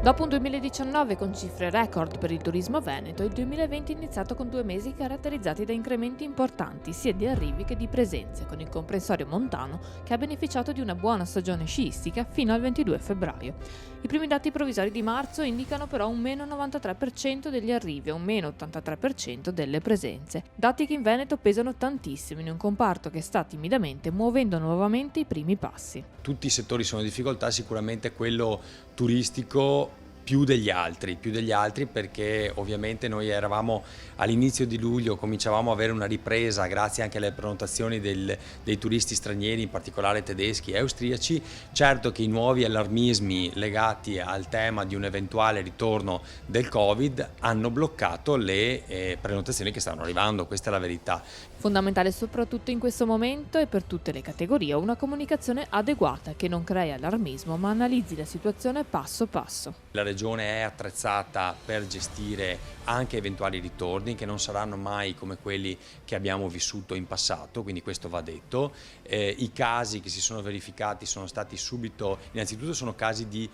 Dopo un 2019 con cifre record per il turismo veneto, il 2020 è iniziato con 2 mesi caratterizzati da incrementi importanti sia di arrivi che di presenze, con il comprensorio montano che ha beneficiato di una buona stagione sciistica fino al 22 febbraio. I primi dati provvisori di marzo indicano però un meno 93% degli arrivi e un meno 83% delle presenze, dati che in Veneto pesano tantissimo in un comparto che sta timidamente muovendo nuovamente i primi passi. Tutti i settori sono in difficoltà, sicuramente quello turistico più degli altri perché ovviamente noi eravamo all'inizio di luglio, cominciavamo a avere una ripresa grazie anche alle prenotazioni dei turisti stranieri, in particolare tedeschi e austriaci. Certo che i nuovi allarmismi legati al tema di un eventuale ritorno del Covid hanno bloccato le prenotazioni che stanno arrivando, questa è la verità. Fondamentale soprattutto in questo momento e per tutte le categorie una comunicazione adeguata che non crei allarmismo ma analizzi la situazione passo passo. La Regione è attrezzata per gestire anche eventuali ritorni che non saranno mai come quelli che abbiamo vissuto in passato, quindi questo va detto. I casi che si sono verificati sono stati subito, innanzitutto sono casi di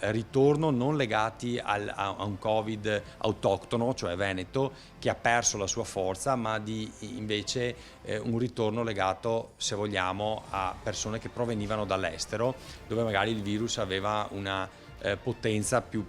ritorno non legati a un Covid autoctono, cioè veneto, che ha perso la sua forza, ma di invece un ritorno legato, se vogliamo, a persone che provenivano dall'estero, dove magari il virus aveva una potenza più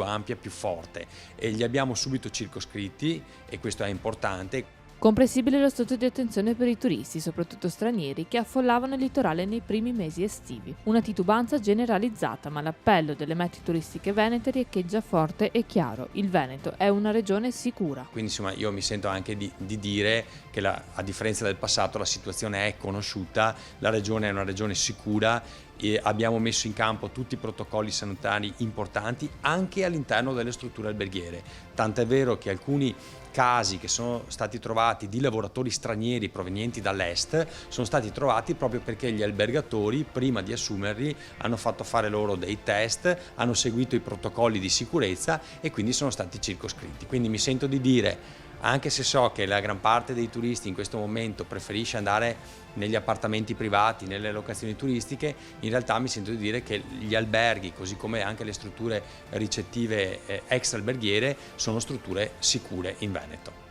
ampia, più forte, e li abbiamo subito circoscritti e questo è importante. Comprensibile lo stato di attenzione per i turisti, soprattutto stranieri, che affollavano il litorale nei primi mesi estivi. Una titubanza generalizzata, ma l'appello delle mete turistiche venete riecheggia forte e chiaro. Il Veneto è una regione sicura. Quindi insomma io mi sento anche di dire che a differenza del passato la situazione è conosciuta, la regione è una regione sicura e abbiamo messo in campo tutti i protocolli sanitari importanti anche all'interno delle strutture alberghiere. Tant'è vero che alcuni casi che sono stati trovati di lavoratori stranieri provenienti dall'est sono stati trovati proprio perché gli albergatori prima di assumerli hanno fatto fare loro dei test, hanno seguito i protocolli di sicurezza e quindi sono stati circoscritti. Quindi mi sento di dire, anche se so che la gran parte dei turisti in questo momento preferisce andare negli appartamenti privati, nelle locazioni turistiche, in realtà mi sento di dire che gli alberghi, così come anche le strutture ricettive extra alberghiere, sono strutture sicure in Veneto.